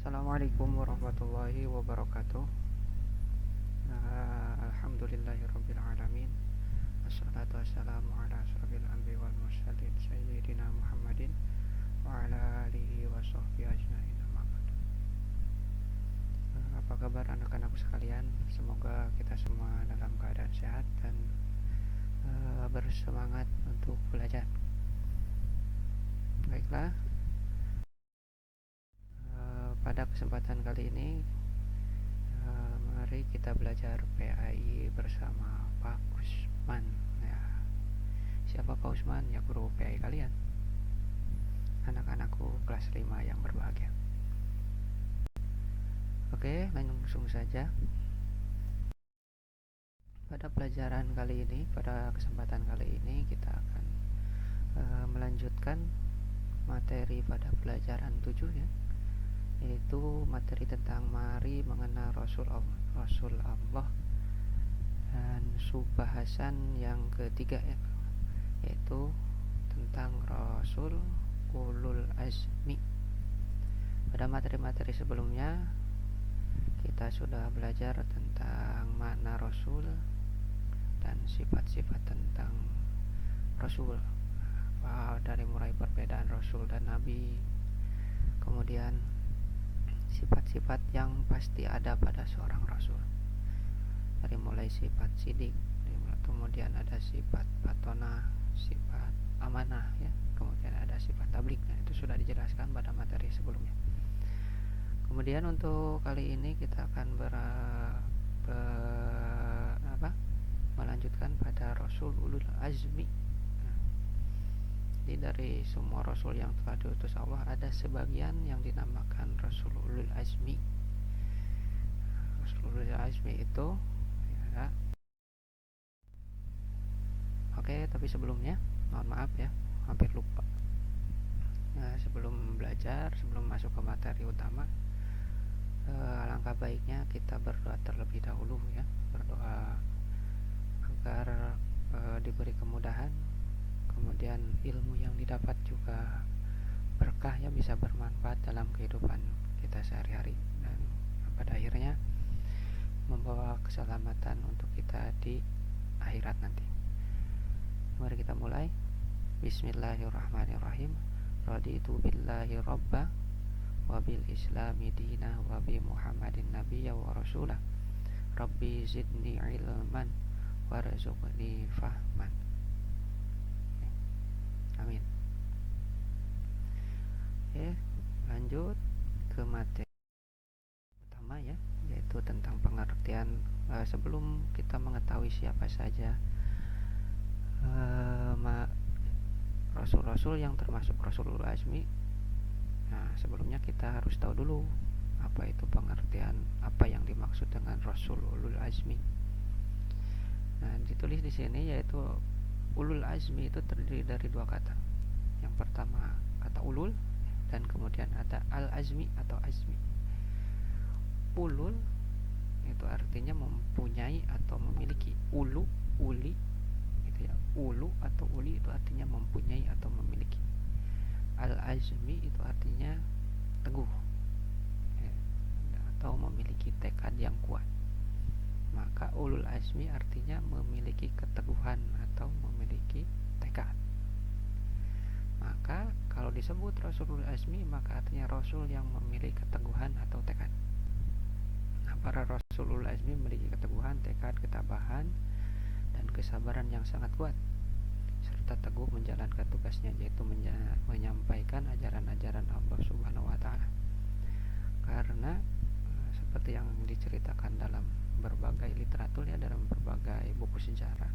Assalamualaikum warahmatullahi wabarakatuh. Alhamdulillahirabbil alamin. Wassalatu wassalamu ala asrofil anbiya'i wal mursalin sayyidina Muhammadin wa ala alihi wa sahbihi ajmain. Amma ba'du. Apa kabar anak-anakku sekalian? Semoga kita semua dalam keadaan sehat dan bersemangat untuk belajar. Baiklah, pada kesempatan kali ini mari kita belajar PAI bersama Pak Usman. Ya, siapa Pak Usman? Ya, guru PAI kalian, anak-anakku kelas 5 yang berbahagia. Oke, langsung saja. Pada pelajaran kali ini, pada kesempatan kali ini kita akan melanjutkan materi pada pelajaran 7 ya, yaitu materi tentang mari mengenal Rasul Allah dan subbahasan yang ketiga ya, yaitu tentang Rasul Ulul Azmi. Pada materi-materi sebelumnya kita sudah belajar tentang makna Rasul dan sifat-sifat tentang Rasul, dari mulai perbedaan Rasul dan Nabi, kemudian sifat-sifat yang pasti ada pada seorang Rasul, dari mulai sifat sidik, kemudian ada sifat patona, sifat amanah ya, kemudian ada sifat tablik. Nah, itu sudah dijelaskan pada materi sebelumnya. Kemudian untuk kali ini kita akan melanjutkan pada Rasul Ulul Azmi. Jadi dari semua Rasul yang telah diutus Allah, ada sebagian yang dinamakan Rasul Ulul Azmi. Rasul Ulul Azmi itu ya. Oke, tapi sebelumnya mohon maaf ya, hampir lupa. Nah, sebelum belajar, sebelum masuk ke materi utama, alangkah baiknya kita berdoa terlebih dahulu ya. Berdoa agar diberi kemudahan, kemudian ilmu yang didapat juga berkah ya, bisa bermanfaat dalam kehidupan kita sehari-hari, dan pada akhirnya membawa keselamatan untuk kita di akhirat nanti. Mari kita mulai. Bismillahirrahmanirrahim. Raditu billahi rabba wa bil islami dina wa bi muhammadin nabiyya wa rasulah. Rabbi zidni ilman warzuqni fahman. Amin. Oke, lanjut ke materi utama ya, yaitu tentang pengertian. Sebelum kita mengetahui siapa saja Rasul-Rasul yang termasuk Rasulul Azmi, nah sebelumnya kita harus tahu dulu apa itu pengertian, apa yang dimaksud dengan Rasulul Azmi. Nah, ditulis di sini yaitu Ulul Azmi itu terdiri dari dua kata. Yang pertama kata ulul, dan kemudian ada al-azmi atau azmi. Ulul itu artinya mempunyai atau memiliki. Ulu, uli gitu ya. Ulu atau uli itu artinya mempunyai atau memiliki. Al-azmi itu artinya teguh ya, atau memiliki tekad yang kuat. Maka ulul azmi artinya memiliki keteguhan atau memiliki tekad. Maka kalau disebut Rasulul Azmi, maka artinya Rasul yang memiliki keteguhan atau tekad. Nah, para Rasulul Azmi memiliki keteguhan, tekad, ketabahan, dan kesabaran yang sangat kuat, serta teguh menjalankan tugasnya, yaitu menyampaikan ajaran-ajaran Allah Subhanahu wa Ta'ala. Karena seperti yang diceritakan dalam berbagai literatur ya, dalam berbagai buku sejarah,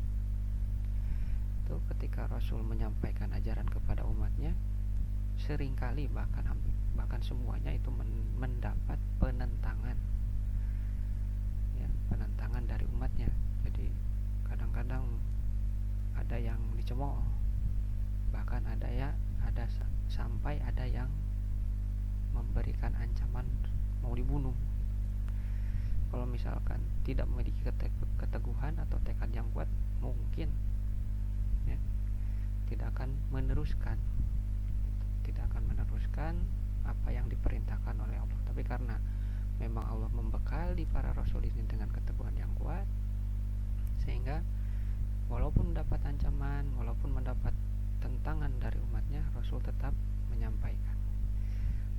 itu ketika Rasul menyampaikan ajaran kepada umatnya, seringkali bahkan semuanya itu mendapat penentangan ya, penentangan dari umatnya. Jadi kadang-kadang ada yang dicemooh, bahkan sampai ada yang memberikan ancaman mau dibunuh kalau misalkan tidak memiliki keteguhan atau tekad yang kuat, mungkin ya, tidak akan meneruskan apa yang diperintahkan oleh Allah. Tapi karena sekali para rasul ini dengan keteguhan yang kuat, sehingga walaupun mendapat ancaman, walaupun mendapat tentangan dari umatnya, Rasul tetap menyampaikan.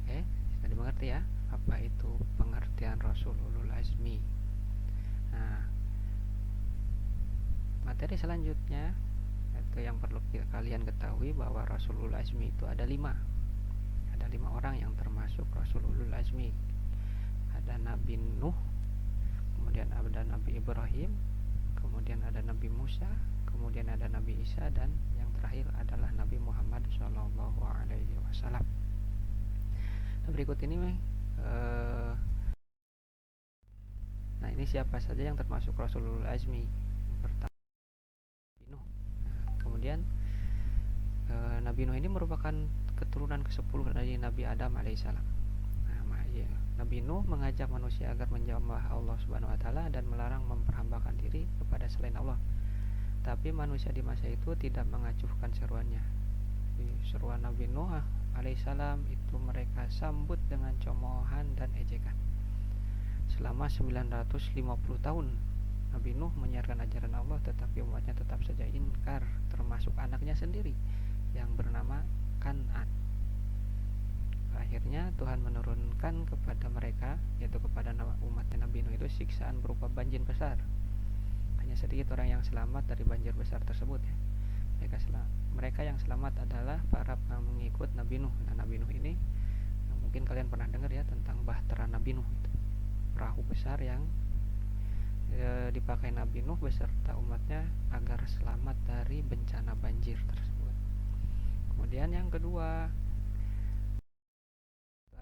Oke, sudah dimengerti ya apa itu pengertian Rasul ulul azmi. Nah, materi selanjutnya itu yang perlu kalian ketahui bahwa Rasul ulul azmi itu ada 5 orang yang termasuk Rasul ulul azmi. Ada Nabi Nuh, kemudian ada Nabi Ibrahim, kemudian ada Nabi Musa, kemudian ada Nabi Isa, dan yang terakhir adalah Nabi Muhammad SAW. Nah, berikut ini nah ini siapa saja yang termasuk Rasulul Azmi. Pertama Nabi Nuh. Nah, kemudian Nabi Nuh ini merupakan keturunan ke-10 dari Nabi Adam alaihissalam. Nabi Nuh mengajak manusia agar menyembah Allah Subhanahu wa taala dan melarang memperhambakan diri kepada selain Allah. Tapi manusia di masa itu tidak mengacuhkan seruannya. Seruan Nabi Nuh alaihissalam itu mereka sambut dengan cemoohan dan ejekan. Selama 950 tahun Nabi Nuh menyiarkan ajaran Allah, tetapi umatnya tetap saja ingkar, termasuk anaknya sendiri yang bernama Kan'an. Akhirnya Tuhan menurunkan kepada mereka, yaitu kepada umatnya Nabi Nuh itu, siksaan berupa banjir besar. Hanya sedikit orang yang selamat dari banjir besar tersebut ya. Mereka yang selamat adalah para pengikut Nabi Nuh. Nah, Nabi Nuh ini mungkin kalian pernah dengar ya tentang bahtera Nabi Nuh itu. Perahu besar yang dipakai Nabi Nuh beserta umatnya agar selamat dari bencana banjir tersebut. Kemudian yang kedua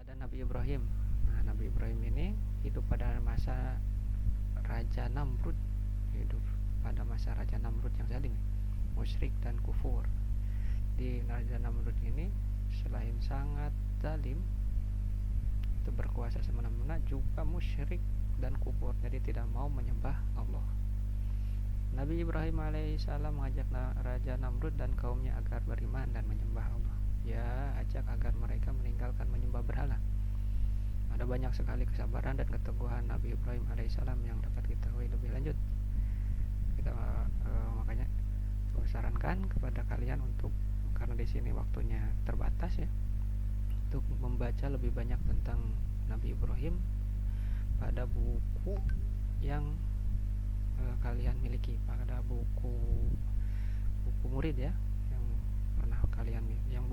ada Nabi Ibrahim. Nah, Nabi Ibrahim ini hidup pada masa Raja Namrud, yang zalim, musyrik dan kufur. Di Raja Namrud ini selain sangat zalim, itu berkuasa semena-mena, juga musyrik dan kufur, jadi tidak mau menyembah Allah. Nabi Ibrahim alaihissalam mengajak Raja Namrud dan kaumnya agar beriman dan menyembah Allah. Ya, ajak agar mereka meninggalkan menyembah berhala. Ada banyak sekali kesabaran dan keteguhan Nabi Ibrahim alaihissalam yang dapat kita ketahui lebih lanjut. Kita makanya saya sarankan kepada kalian untuk, karena di sini waktunya terbatas ya, untuk membaca lebih banyak tentang Nabi Ibrahim pada buku yang kalian miliki, pada buku murid ya, yang pernah kalian yang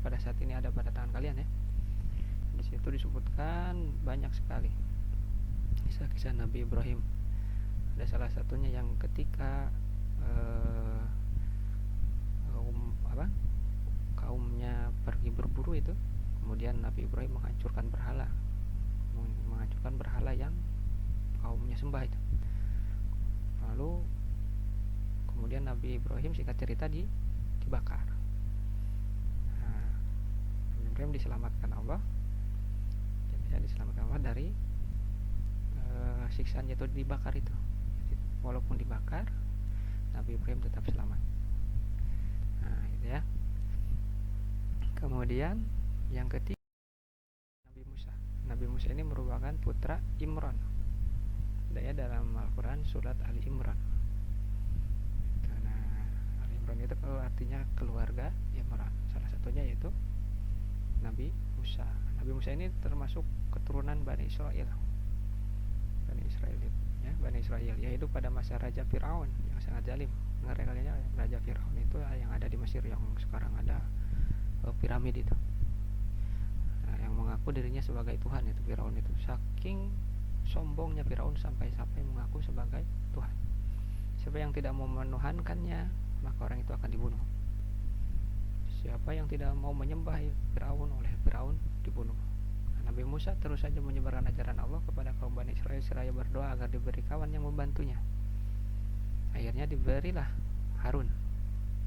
pada saat ini ada pada tangan kalian ya. Di situ disebutkan banyak sekali kisah-kisah Nabi Ibrahim. Ada salah satunya yang ketika kaumnya pergi berburu itu, kemudian Nabi Ibrahim menghancurkan berhala yang kaumnya sembah itu. Lalu kemudian Nabi Ibrahim, singkat cerita, dibakar. Nah, Nabi Ibrahim diselamatkan Allah dari siksaan yaitu dibakar itu. Walaupun dibakar, Nabi Ibrahim tetap selamat. Nah, itu ya. Kemudian yang ketiga Nabi Musa. Nabi Musa ini merupakan putra Imran. Ada ya dalam Al-Quran surat Ali Imran. Nah, Ali Imran itu artinya keluarga Imran. Salah satunya yaitu Nabi Musa. Nabi Musa ini termasuk keturunan Bani Israel. Bani Israel yaitu pada masa Raja Fir'aun yang sangat zalim. Kalian Raja Fir'aun itu yang ada di Mesir, yang sekarang ada piramid itu. Nah, yang mengaku dirinya sebagai Tuhan itu Fir'aun itu. Saking sombongnya Fir'aun sampai mengaku sebagai Tuhan. Siapa yang tidak mau menuhankannya, maka orang itu akan dibunuh. Siapa yang tidak mau menyembah Fir'aun, oleh Fir'aun dibunuh. Nabi Musa terus saja menyebarkan ajaran Allah kepada kaum Bani Israel seraya berdoa agar diberi kawan yang membantunya. Akhirnya diberilah Harun.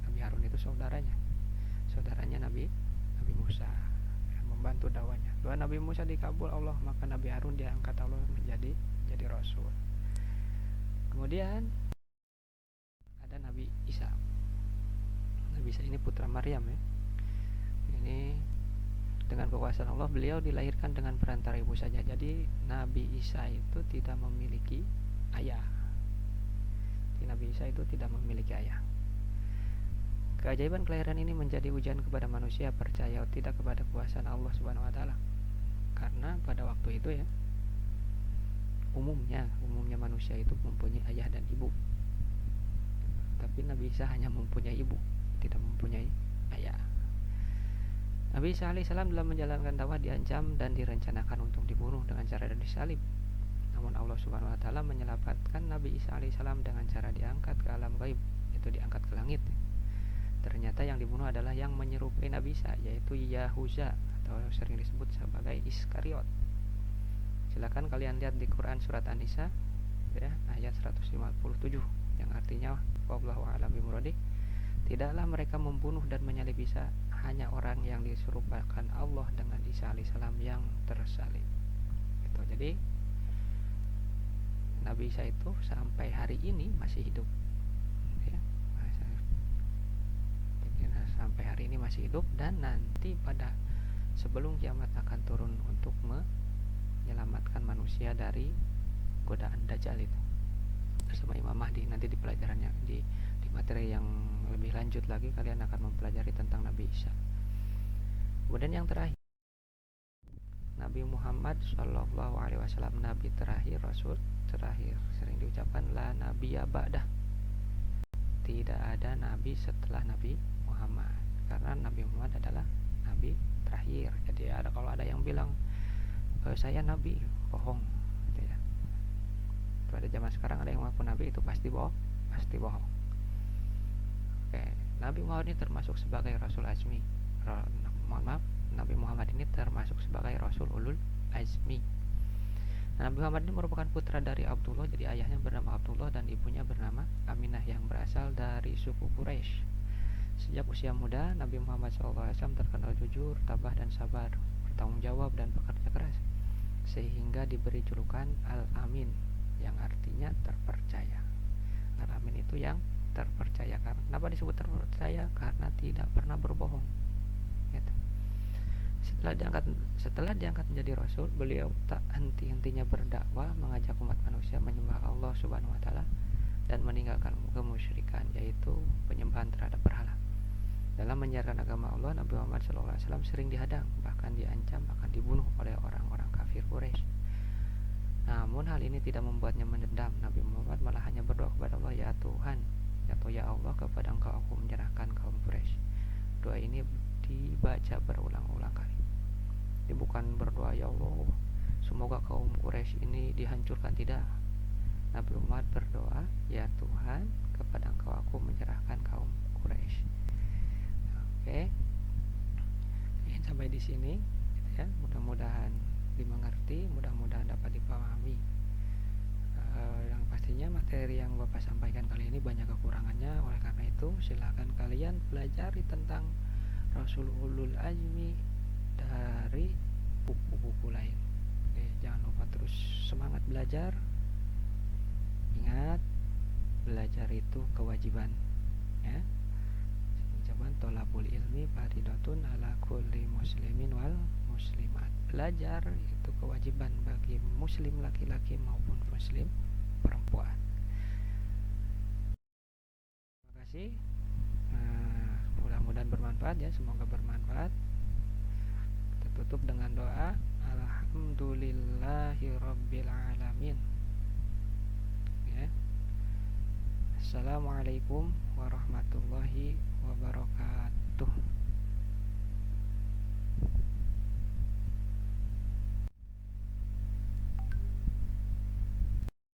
Nabi Harun itu saudaranya Nabi Musa, yang membantu dakwanya. Doa Nabi Musa dikabul Allah, maka Nabi Harun diangkat Allah menjadi rasul. Kemudian ada Nabi Isa. Nabi Isa ini putra Maryam ya. Ini dengan kekuasaan Allah beliau dilahirkan dengan perantara ibu saja. Jadi Nabi Isa itu tidak memiliki ayah. Nabi Isa itu tidak memiliki ayah. Keajaiban kelahiran ini menjadi ujian kepada manusia percaya atau tidak kepada kekuasaan Allah Subhanahu wa taala. Karena pada waktu itu ya, umumnya manusia itu mempunyai ayah dan ibu. Tapi Nabi Isa hanya mempunyai ibu, tidak mempunyai ayah. Nabi Isa alaihissalam dalam menjalankan dakwah diancam dan direncanakan untuk dibunuh dengan cara disalib. Namun Allah Subhanahu wa taala menyelamatkan Nabi Isa alaihissalam dengan cara diangkat ke alam gaib, yaitu diangkat ke langit. Ternyata yang dibunuh adalah yang menyerupai Nabi Isa, yaitu Yahuza atau sering disebut sebagai Iskariot. Silakan kalian lihat di Quran surat An-Nisa ya, ayat 157 yang artinya wallahu a'lam bimuradi. Tidaklah mereka membunuh dan menyalib Isa, hanya orang yang diserupakan Allah dengan Isa alaihissalam yang tersalib. Gitu. Jadi Nabi Isa itu sampai hari ini masih hidup. Sampai hari ini masih hidup, dan nanti pada sebelum kiamat akan turun untuk menyelamatkan manusia dari godaan Dajjal itu bersama Imam Mahdi. Nanti di pelajarannya di materi yang lebih lanjut lagi kalian akan mempelajari tentang Nabi Isa. Kemudian yang terakhir, Nabi Muhammad Shallallahu Alaihi Wasallam, Nabi terakhir, Rasul terakhir. Sering diucapkan la nabiyya ba'dah, tidak ada Nabi setelah Nabi Muhammad, karena Nabi Muhammad adalah Nabi terakhir. Jadi kalau ada yang bilang saya Nabi, bohong gitu ya. Pada zaman sekarang ada yang mengaku Nabi, itu pasti bohong. Oke, Nabi Muhammad ini termasuk sebagai Rasul Azmi. Nabi Muhammad ini termasuk sebagai Rasul Ulul Azmi. Nabi Muhammad ini merupakan putra dari Abdullah, jadi ayahnya bernama Abdullah dan ibunya bernama Aminah yang berasal dari suku Quraisy. Sejak usia muda, Nabi Muhammad SAW terkenal jujur, tabah dan sabar, bertanggung jawab dan bekerja keras, sehingga diberi julukan Al-Amin, yang artinya terpercaya. Al-Amin itu yang terpercaya. Kenapa disebut terpercaya? Karena tidak pernah berbohong. Gitu. Setelah diangkat menjadi Rasul, beliau tak henti-hentinya berdakwah, mengajak umat manusia menyembah Allah Subhanahu wa taala dan meninggalkan kemusyrikan, yaitu penyembahan terhadap berhala. Dalam menyiarkan agama Allah, Nabi Muhammad SAW sering dihadang, bahkan diancam akan dibunuh oleh orang-orang kafir Quraisy. Namun hal ini tidak membuatnya mendendam. Nabi Muhammad malah hanya berdoa kepada Allah, ya Tuhan, ya Allah, kepada Engkau aku menyerahkan kaum Quraisy. Doa ini dibaca berulang-ulang kali. Ini bukan berdoa ya Allah semoga kaum Quraisy ini dihancurkan, tidak. Nabi Muhammad berdoa, ya Tuhan, kepada Engkau aku menyerahkan kaum Quraisy. Oke, sampai di sini gitu ya. Mudah-mudahan dimengerti, mudah-mudahan dapat dipahami. Yang pastinya materi yang Bapak sampaikan kali ini banyak kekurangannya. Oleh karena itu silakan kalian pelajari tentang Rasul Ulul Azmi dari buku-buku lain. Oke, jangan lupa terus semangat belajar. Ingat, belajar itu kewajiban ya. Tolabul ilmi faridatun ala kulli muslimin wal muslimat. Belajar itu kewajiban bagi muslim laki-laki maupun muslim perempuan. Terima kasih. Mudah-mudahan bermanfaat ya, semoga bermanfaat. Kita tutup dengan doa alhamdulillahirabbil alamin ya. Assalamualaikum warahmatullahi